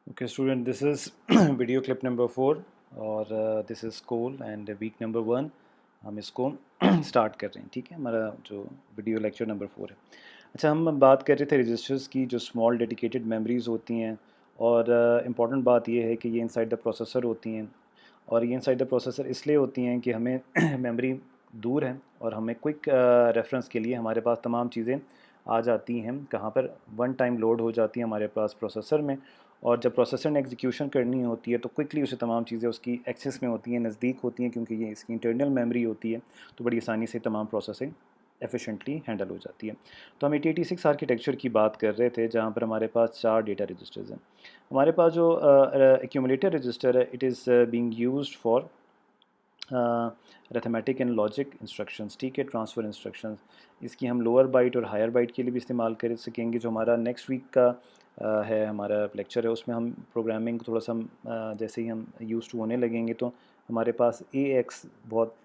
Okay, student, this is video clip number 4 और this is school and week number 1 हम इसको start कर रहे हैं। ठीक है, हमारा जो वीडियो लेक्चर नंबर 4 है। अच्छा, हम बात कर रहे थे रजिस्टर्स की जो स्मॉल डेडिकेटेड मेमोरीज़ होती हैं और इम्पॉर्टेंट बात ये है कि ये इनसाइड द प्रोसेसर होती हैं और ये इनसाइड द प्रोसेसर इसलिए होती हैं कि हमें मेमोरी दूर है और हमें क्विक रेफरेंस के लिए हमारे पास तमाम चीज़ें आ जाती हैं कहाँ पर वन टाइम लोड हो जाती हैं हमारे पास प्रोसेसर में। और जब प्रोसेसर ने एग्जीक्यूशन करनी होती है तो क्विकली उसे तमाम चीज़ें उसकी एक्सेस में होती हैं, नज़दीक होती हैं, क्योंकि ये इसकी इंटरनल मेमोरी होती है, तो बड़ी आसानी से तमाम प्रोसेसिंग एफिशिएंटली हैंडल हो जाती है। तो हम 8086 आर्किटेक्चर की बात कर रहे थे जहाँ पर हमारे पास 4 डेटा रजिस्टर्स हैं। हमारे पास जो एक्यूमुलेटर रजिस्टर है, it is being used for arithmetic and logic instructions. ठीक है, ट्रांसफ़र इंस्ट्रक्शंस, इसकी हम लोअर बाइट और हायर बाइट के लिए भी इस्तेमाल कर सकेंगे। जो हमारा नेक्स्ट वीक का है हमारा लेक्चर है, उसमें हम प्रोग्रामिंग थोड़ा सा जैसे ही हम यूज़ टू होने लगेंगे तो हमारे पास AX बहुत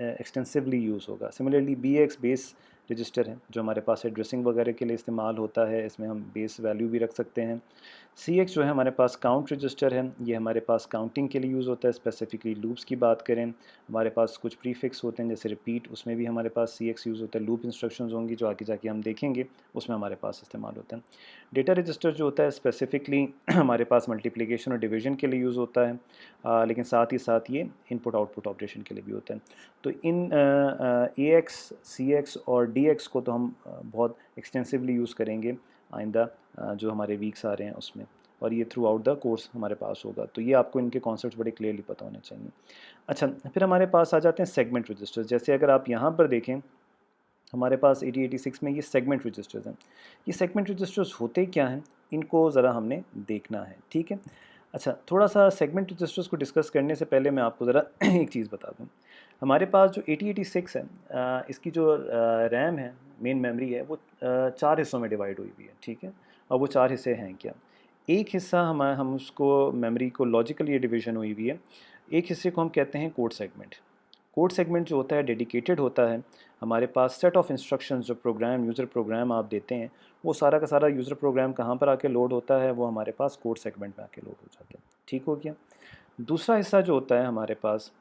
एक्सटेंसिवली यूज़ होगा। सिमिलरली BX बेस रजिस्टर है जो हमारे पास एड्रेसिंग वगैरह के लिए इस्तेमाल होता है, इसमें हम बेस वैल्यू भी रख सकते हैं। CX जो है हमारे पास काउंट रजिस्टर है, ये हमारे पास काउंटिंग के लिए यूज़ होता है। स्पेसिफिकली लूप्स की बात करें, हमारे पास कुछ प्रीफिक्स होते हैं जैसे रिपीट, उसमें भी हमारे पास CX यूज़ होता है। लूप इंस्ट्रक्शंस होंगी जो आगे जाके हम देखेंगे, उसमें हमारे पास इस्तेमाल होता है। डेटा रजिस्टर जो होता है स्पेसिफिकली हमारे पास मल्टीप्लिकेशन और डिवीजन के लिए यूज़ होता है, लेकिन साथ ही साथ ये इनपुट आउटपुट ऑपरेशन के लिए भी होता है। तो इन AX, CX और DX को तो हम बहुत एक्सटेंसिवली यूज़ करेंगे आइंदा जो हमारे वीक्स आ रहे हैं उसमें, और ये थ्रू आउट द कोर्स हमारे पास होगा। तो ये आपको इनके कॉन्सेप्ट्स बड़े क्लियरली पता होने चाहिए। अच्छा, फिर हमारे पास आ जाते हैं सेगमेंट रजिस्टर्स। जैसे अगर आप यहाँ पर देखें, हमारे पास 8086 में ये सेगमेंट रजिस्टर्स हैं। ये सेगमेंट रजिस्टर्स होते क्या हैं, इनको ज़रा हमने देखना है। ठीक है, अच्छा, थोड़ा सा सेगमेंट रजिस्टर्स को डिस्कस करने से पहले मैं आपको ज़रा एक चीज़ बता दूँ। हमारे पास जो 8086 है, इसकी जो रैम है, मेन मेमोरी है, वो 4 हिस्सों में डिवाइड हुई हुई है। ठीक है, और वो 4 हिस्से हैं क्या? एक हिस्सा हम उसको मेमोरी को लॉजिकल ये डिवीज़न हुई हुई है। एक हिस्से को हम कहते हैं कोड सेगमेंट। कोड सेगमेंट जो होता है डेडिकेटेड होता है। हमारे पास सेट ऑफ इंस्ट्रक्शंस जो प्रोग्राम यूज़र प्रोग्राम आप देते हैं, वो सारा का सारा यूज़र प्रोग्राम कहाँ पर आके लोड होता है, वो हमारे पास कोड सेगमेंट में आके लोड हो जाता है। ठीक हो गया। दूसरा हिस्सा जो होता है हमारे पास,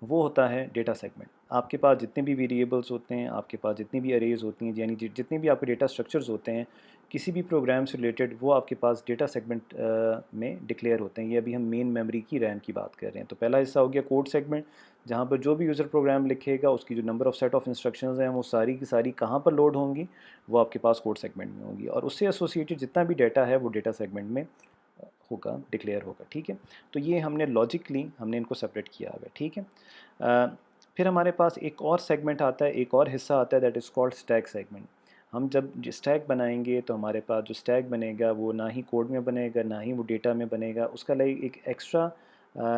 वो होता है डेटा सेगमेंट। आपके पास जितने भी वेरिएबल्स होते हैं, आपके पास जितनी भी अरेज होती हैं, यानी जितने भी आपके डेटा स्ट्रक्चर्स होते हैं किसी भी प्रोग्राम से रिलेटेड, वो आपके पास डेटा सेगमेंट में डिक्लेयर होते हैं। ये अभी हम मेन मेमोरी की रैम की बात कर रहे हैं। तो पहला हिस्सा हो गया कोड सेगमेंट, जहाँ पर जो भी यूज़र प्रोग्राम लिखेगा उसकी जो number of set of instructions हैं वो सारी की सारी कहाँ पर लोड होंगी, वो आपके पास कोड सेगमेंट में होंगी, और उससे एसोसिएटेड जितना भी डाटा है वो डेटा सेगमेंट में होगा, डिक्लेयर होगा। ठीक है, तो ये हमने लॉजिकली हमने इनको सेपरेट किया हुआ है। ठीक है, फिर हमारे पास एक और सेगमेंट आता है, एक और हिस्सा आता है, that is called stack segment. हम जब स्टैक बनाएंगे तो हमारे पास जो स्टैक बनेगा वो ना ही कोड में बनेगा ना ही वो डेटा में बनेगा। उसका लिए एक एक्स्ट्रा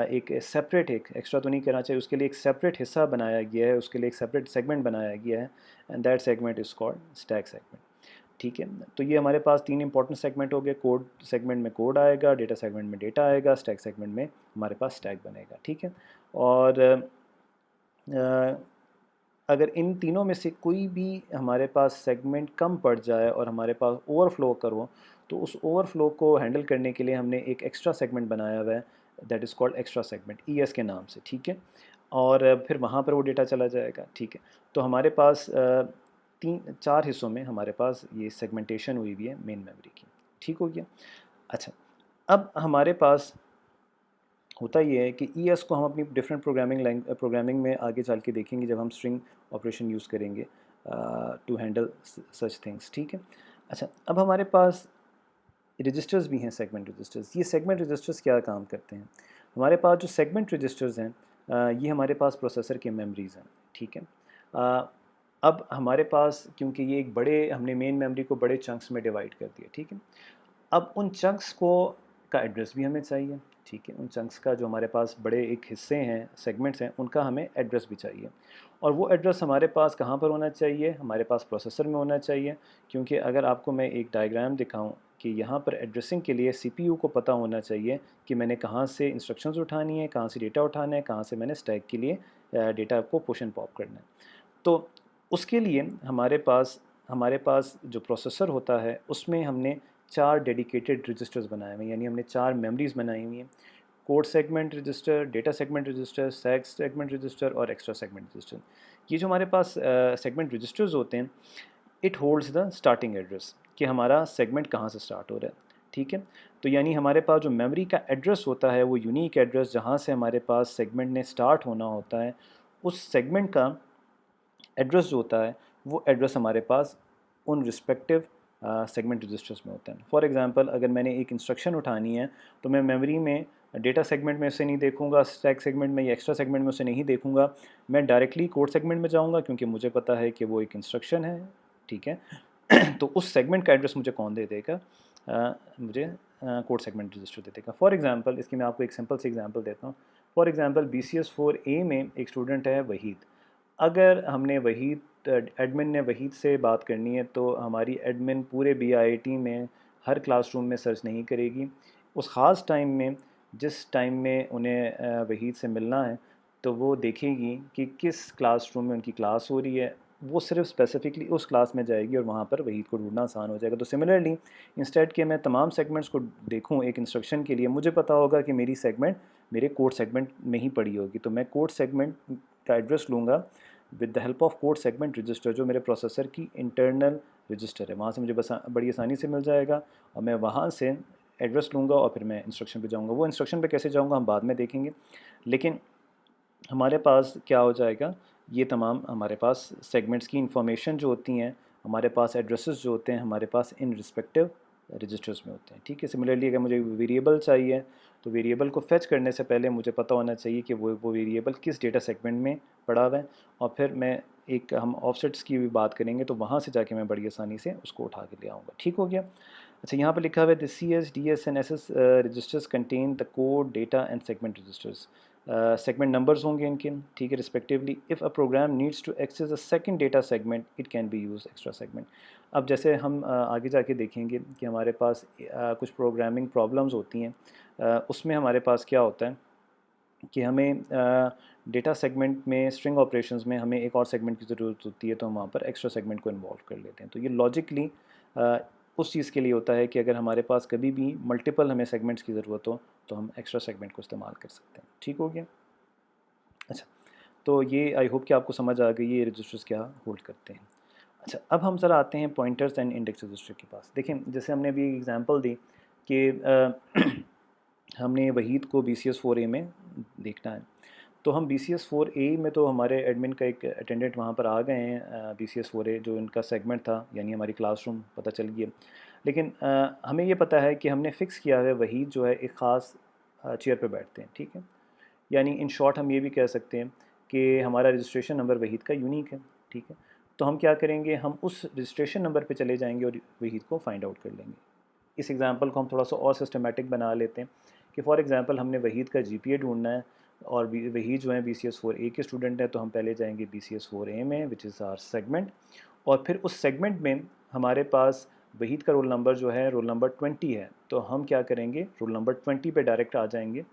एक सेपरेट, एक एक्स्ट्रा तो नहीं कहना चाहिए, उसके लिए एक सेपरेट हिस्सा बनाया गया है, उसके लिए एक सेपरेट सेगमेंट बनाया गया है, and that segment is called stack segment. ठीक है, तो ये हमारे पास 3 इंपॉर्टेंट सेगमेंट हो गए। कोड सेगमेंट में कोड आएगा, डेटा सेगमेंट में डेटा आएगा, स्टैक सेगमेंट में हमारे पास स्टैक बनेगा। ठीक है, और अगर इन तीनों में से कोई भी हमारे पास सेगमेंट कम पड़ जाए और हमारे पास ओवरफ्लो करो, तो उस ओवरफ्लो को हैंडल करने के लिए हमने एक एक्स्ट्रा सेगमेंट बनाया हुआ है, that is called extra segment, ES के नाम से। ठीक है, और फिर वहाँ पर वो डेटा चला जाएगा। ठीक है, तो हमारे पास 4 हिस्सों में हमारे पास ये सेगमेंटेशन हुई हुई है मेन मेमोरी की। ठीक हो गया। अच्छा, अब हमारे पास होता ये है कि ES को हम अपनी डिफरेंट प्रोग्रामिंग में आगे चल के देखेंगे जब हम स्ट्रिंग ऑपरेशन यूज़ करेंगे टू हैंडल सच थिंग्स। ठीक है, अच्छा, अब हमारे पास रजिस्टर्स भी हैं, सेगमेंट रजिस्टर्स। ये सेगमेंट रजिस्टर्स क्या काम करते हैं? हमारे पास जो सेगमेंट रजिस्टर्स हैं, ये हमारे पास प्रोसेसर की मेमोरीज़ हैं। ठीक है, अब हमारे पास क्योंकि ये एक बड़े, हमने मेन मेमोरी को बड़े चंक्स में डिवाइड कर दिया। ठीक है, अब उन चंक्स को का एड्रेस भी हमें चाहिए। ठीक है, उन चंक्स का जो हमारे पास बड़े एक हिस्से हैं, सेगमेंट्स हैं, उनका हमें एड्रेस भी चाहिए, और वो एड्रेस हमारे पास कहाँ पर होना चाहिए? हमारे पास प्रोसेसर में होना चाहिए। क्योंकि अगर आपको मैं एक डायग्राम दिखाऊं कि यहाँ पर एड्रेसिंग के लिए CPU को पता होना चाहिए कि मैंने कहाँ से इंस्ट्रक्शंस उठानी है, कहाँ से डेटा उठाना है, कहाँ से मैंने स्टैक के लिए डेटा को पुश एंड पॉप करना है। तो उसके लिए हमारे पास जो प्रोसेसर होता है उसमें हमने 4 डेडिकेटेड रजिस्टर्स बनाए हुए हैं, यानी हमने 4 मेमोरीज़ बनाई हुई हैं, code segment register, data segment register, stack segment register और एक्स्ट्रा सेगमेंट रजिस्टर। ये जो हमारे पास सेगमेंट रजिस्टर्स होते हैं, it holds the starting address कि हमारा सेगमेंट कहाँ से स्टार्ट हो रहा है, ठीक है। तो यानी हमारे पास जो मेमोरी का एड्रेस होता है वो यूनिक एड्रेस जहाँ से हमारे पास सेगमेंट ने स्टार्ट होना होता है, उस सेगमेंट का एड्रेस जो होता है वो एड्रेस हमारे पास उन रिस्पेक्टिव सेगमेंट रजिस्टर्स में होता है। फॉर एग्जांपल अगर मैंने एक इंस्ट्रक्शन उठानी है तो मैं मेमोरी में डेटा सेगमेंट में उसे नहीं देखूंगा, स्टैक सेगमेंट में या एक्स्ट्रा सेगमेंट में उसे नहीं देखूंगा, मैं डायरेक्टली कोड सेगमेंट में जाऊंगा क्योंकि मुझे पता है कि वो एक इंस्ट्रक्शन है, ठीक है। तो उस सेगमेंट का एड्रेस मुझे कौन दे देगा, मुझे कोड सेगमेंट रजिस्टर दे देगा। फॉर एग्जांपल इसकी मैं आपको एक सिंपल सी एग्जांपल देता हूँ। फॉर एग्जांपल BCS4A में एक स्टूडेंट है वहीद। अगर हमने वहीद एडमिन ने वहीद से बात करनी है तो हमारी एडमिन पूरे BIT में हर क्लासरूम में सर्च नहीं करेगी, उस ख़ास टाइम में जिस टाइम में उन्हें वहीद से मिलना है तो वो देखेगी कि किस क्लासरूम में उनकी क्लास हो रही है, वो सिर्फ स्पेसिफिकली उस क्लास में जाएगी और वहाँ पर वहीद को ढूंढना आसान हो जाएगा। तो सिमिलरली इंस्टेड कि मैं तमाम सेगमेंट्स को देखूँ एक इंस्ट्रक्शन के लिए, मुझे पता होगा कि मेरी सेगमेंट मेरे कोड सेगमेंट में ही पड़ी होगी, तो मैं कोड सेगमेंट का एड्रेस लूँगा with the help of code segment register, जो मेरे प्रोसेसर की इंटरनल रजिस्टर है, वहाँ से मुझे बस बड़ी आसानी से मिल जाएगा और मैं वहाँ से एड्रेस लूँगा और फिर मैं इंस्ट्रक्शन पे जाऊँगा। वो इंस्ट्रक्शन पे कैसे जाऊँगा हम बाद में देखेंगे, लेकिन हमारे पास क्या हो जाएगा, ये तमाम हमारे पास सेगमेंट्स की इंफॉर्मेशन जो होती हैं, हमारे पास एड्रेसेस जो होते हैं हमारे पास इन रिस्पेक्टिव रजिस्टर्स में होते हैं, ठीक है। सिमिलरली अगर मुझे वेरिएबल चाहिए तो वेरिएबल को फेच करने से पहले मुझे पता होना चाहिए कि वो वेरिएबल किस डेटा सेगमेंट में पड़ा हुआ है, और फिर मैं एक हम ऑफसेट्स की भी बात करेंगे तो वहाँ से जाके मैं बड़ी आसानी से उसको उठा के ले आऊँगा, ठीक हो गया। अच्छा, यहाँ पर लिखा हुआ है the CS, DS and SS registers contain the code, data and segment registers, segment numbers होंगे इनके, ठीक है, respectively. If a program needs to access a second data segment it can be use extra segment. अब जैसे हम आगे जाके देखेंगे कि हमारे पास कुछ प्रोग्रामिंग प्रॉब्लम्स होती हैं, उसमें हमारे पास क्या होता है कि हमें डेटा सेगमेंट में स्ट्रिंग ऑपरेशंस में हमें एक और सेगमेंट की ज़रूरत होती है, तो हम वहाँ पर एक्स्ट्रा सेगमेंट को इन्वॉल्व कर लेते हैं। तो ये लॉजिकली उस चीज़ के लिए होता है कि अगर हमारे पास कभी भी मल्टीपल हमें सेगमेंट्स की ज़रूरत हो तो हम एक्स्ट्रा सेगमेंट को इस्तेमाल कर सकते हैं, ठीक हो गया। अच्छा, तो ये आई होप कि आपको समझ आ गई ये रजिस्टर्स क्या होल्ड करते हैं। अच्छा, अब हम ज़रा आते हैं पॉइंटर्स एंड इंडेक्स रजिस्टर के पास। देखें, जैसे हमने अभी एग्जांपल दी कि हमने वहीद को BCS4A में देखना है, तो हम BCS4A में तो हमारे एडमिन का एक अटेंडेंट वहाँ पर आ गए हैं, BCS4A जो इनका सेगमेंट था यानी हमारी क्लासरूम पता चल गई है, लेकिन हमें ये पता है कि हमने फ़िक्स किया है वहीद जो है एक ख़ास चेयर पे बैठते हैं, ठीक है। यानी इन शॉर्ट हम ये भी कह सकते हैं कि हमारा रजिस्ट्रेशन नंबर वहीद का यूनिक है, ठीक है। तो हम क्या करेंगे, हम उस रजिस्ट्रेशन नंबर पे चले जाएंगे और वहीद को फाइंड आउट कर लेंगे। इस एग्जांपल को हम थोड़ा सा और सिस्टमेटिक बना लेते हैं कि फॉर एग्जांपल हमने वहीद का GPA ढूंढना है और वहीद जो है BCS4A के स्टूडेंट हैं, तो हम पहले जाएंगे BCS4A में विच इज़ आवर सेगमेंट, और फिर उस सेगमेंट में हमारे पास वहीद का रोल नंबर जो है रोल नंबर 20 है, तो हम क्या करेंगे रोल नंबर 20 पे डायरेक्ट आ जाएंगे।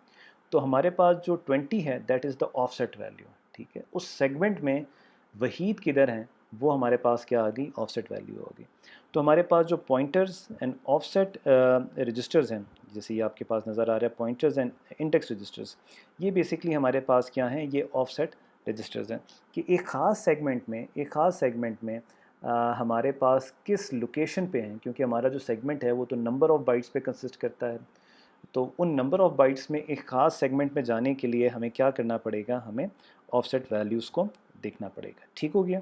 तो हमारे पास जो 20 है that is the offset value, ठीक है। उस सेगमेंट में वहीद किधर हैं वो हमारे पास क्या आ गई, ऑफसेट वैल्यू आ गई। तो हमारे पास जो पॉइंटर्स एंड ऑफसेट रजिस्टर्स हैं, जैसे ये आपके पास नज़र आ रहा है पॉइंटर्स एंड इंडेक्स रजिस्टर्स, ये बेसिकली हमारे पास क्या हैं, ये ऑफसेट रजिस्टर्स हैं कि एक ख़ास सेगमेंट में हमारे पास किस लोकेशन पे हैं, क्योंकि हमारा जो सेगमेंट है वो तो नंबर ऑफ़ बाइट्स पे कंसिस्ट करता है। तो उन नंबर ऑफ़ बाइट्स में एक ख़ास सेगमेंट में जाने के लिए हमें क्या करना पड़ेगा, हमें ऑफसेट वैल्यूज़ को देखना पड़ेगा, ठीक हो गया।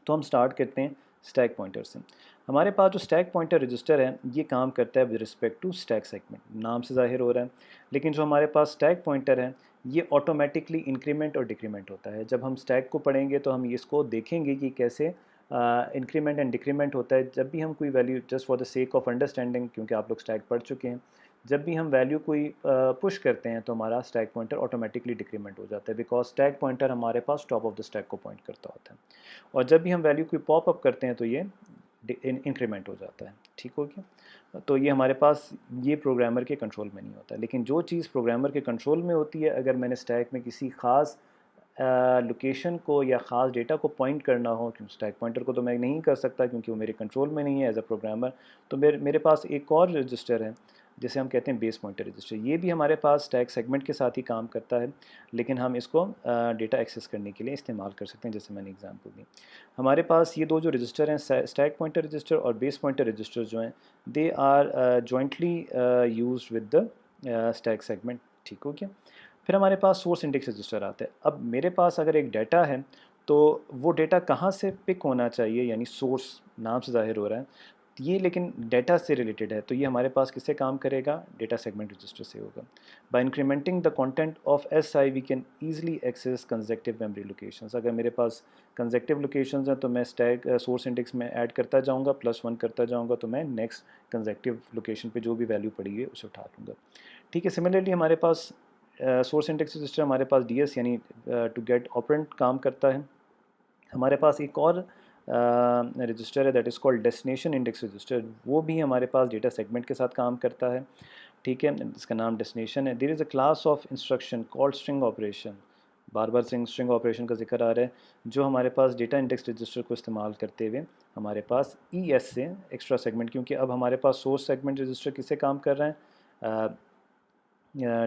तो हम स्टार्ट करते हैं स्टैक पॉइंटर से। हमारे पास जो स्टैक पॉइंटर रजिस्टर है ये काम करता है with respect to stack segment, नाम से ज़ाहिर हो रहा है, लेकिन जो हमारे पास स्टैक पॉइंटर है ये ऑटोमेटिकली इंक्रीमेंट और डिक्रीमेंट होता है। जब हम स्टैक को पढ़ेंगे तो हम इसको देखेंगे कि कैसे इंक्रीमेंट एंड डिक्रीमेंट होता है। जब भी हम कोई value, just for the sake of understanding, क्योंकि आप लोग स्टैक पढ़ चुके हैं, जब भी हम वैल्यू कोई पुश करते हैं तो हमारा स्टैक पॉइंटर ऑटोमेटिकली डिक्रीमेंट हो जाता है, बिकॉज स्टैक पॉइंटर हमारे पास टॉप ऑफ द स्टैक को पॉइंट करता होता है। और जब भी हम वैल्यू कोई पॉप अप करते हैं तो ये इंक्रीमेंट हो जाता है, ठीक हो गया। तो ये हमारे पास ये प्रोग्रामर के कंट्रोल में नहीं होता, लेकिन जो चीज़ प्रोग्रामर के कंट्रोल में होती है, अगर मैंने स्टैक में किसी ख़ास لوکیشن کو یا خاص ڈیٹا کو پوائنٹ کرنا ہو، کیونکہ اسٹیک پوائنٹر کو تو میں نہیں کر سکتا کیونکہ وہ میرے کنٹرول میں نہیں ہے ایز اے پروگرامر، تو میرے پاس ایک اور رجسٹر ہے جسے ہم کہتے ہیں بیس پوائنٹر رجسٹر. یہ بھی ہمارے پاس اسٹیک سیگمنٹ کے ساتھ ہی کام کرتا ہے، لیکن ہم اس کو ڈیٹا ایکسیس کرنے کے لیے استعمال کر سکتے ہیں، جیسے میں نے اگزامپل دی. ہمارے پاس یہ دو جو رجسٹر ہیں، اسٹیک پوائنٹر رجسٹر اور بیس پوائنٹر رجسٹر جو ہیں، they are jointly used with the stack segment. ٹھیک ہو گیا. پھر ہمارے پاس سورس انڈیکس رجسٹر آتا ہے. اب میرے پاس اگر ایک ڈیٹا ہے تو وہ ڈیٹا کہاں سے پک ہونا چاہیے، یعنی سورس نام سے ظاہر ہو رہا ہے یہ، لیکن ڈیٹا سے ریلیٹڈ ہے، تو یہ ہمارے پاس کس سے کام کرے گا؟ ڈیٹا سیگمنٹ رجسٹر سے ہوگا. By incrementing the content of S I we can easily access consecutive memory locations. اگر میرے پاس کنزیکٹیو لوکیشنز ہیں تو میں اسٹیک سورس انڈیکس میں ایڈ کرتا جاؤں گا، +1 کرتا جاؤں گا، تو میں نیکسٹ کنزیکٹیو لوکیشن پہ جو بھی ویلیو پڑی ہوئی ہے اسے اٹھا لوں گا. ٹھیک ہے. سملرلی ہمارے پاس سورس انڈیکس رجسٹر ہمارے پاس ڈی ایس یعنی ٹو گیٹ آپرینٹ کام کرتا ہے. ہمارے پاس ایک اور رجسٹر ہے that is called destination index register. وہ بھی ہمارے پاس ڈیٹا سیگمنٹ کے ساتھ کام کرتا ہے. ٹھیک ہے. اس کا نام ڈیسٹینیشن ہے. There is a class of instruction called string operation. بار بار اسٹرنگ آپریشن کا ذکر آ رہا ہے، جو ہمارے پاس ڈیٹا انڈیکس رجسٹر کو استعمال کرتے ہوئے ہمارے پاس ای ایس سے ایکسٹرا سیگمنٹ، کیونکہ اب ہمارے پاس سورس سیگمنٹ رجسٹر کس سے کام کر رہے ہیں؟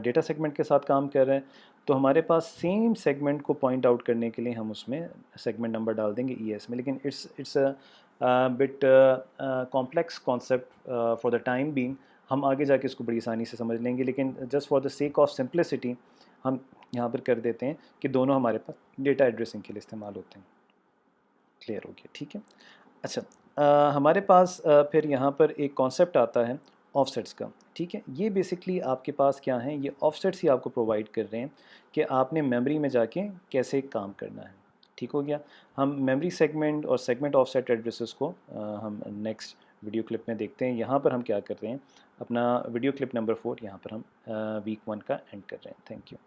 ڈیٹا سیگمنٹ کے ساتھ کام کر رہے ہیں، تو ہمارے پاس سیم سیگمنٹ کو پوائنٹ آؤٹ کرنے کے لیے ہم اس میں سیگمنٹ نمبر ڈال دیں گے ای ایس میں. لیکن it's bit complex concept for the time being. ہم آگے جا کے اس کو بڑی آسانی سے سمجھ لیں گے، لیکن just for the sake of simplicity ہم یہاں پر کر دیتے ہیں کہ دونوں ہمارے پاس ڈیٹا ایڈریسنگ کے لیے استعمال ہوتے ہیں. کلیئر ہو گیا. ٹھیک ہے. اچھا، ہمارے پاس پھر یہاں پر ایک کانسیپٹ آتا ہے آف سیٹس کا. ٹھیک ہے. یہ بیسکلی آپ کے پاس کیا ہیں، یہ آف سیٹس ہی آپ کو پرووائڈ کر رہے ہیں کہ آپ نے میموری میں جا کے کیسے کام کرنا ہے. ٹھیک ہو گیا. ہم میموری سیگمنٹ اور سیگمنٹ آف سیٹ ایڈریسز کو ہم نیکسٹ ویڈیو کلپ میں دیکھتے ہیں. یہاں پر ہم کیا کر رہے ہیں، اپنا ویڈیو کلپ نمبر 4 یہاں پر ہم ویک 1 کا اینڈ کر رہے ہیں. Thank you.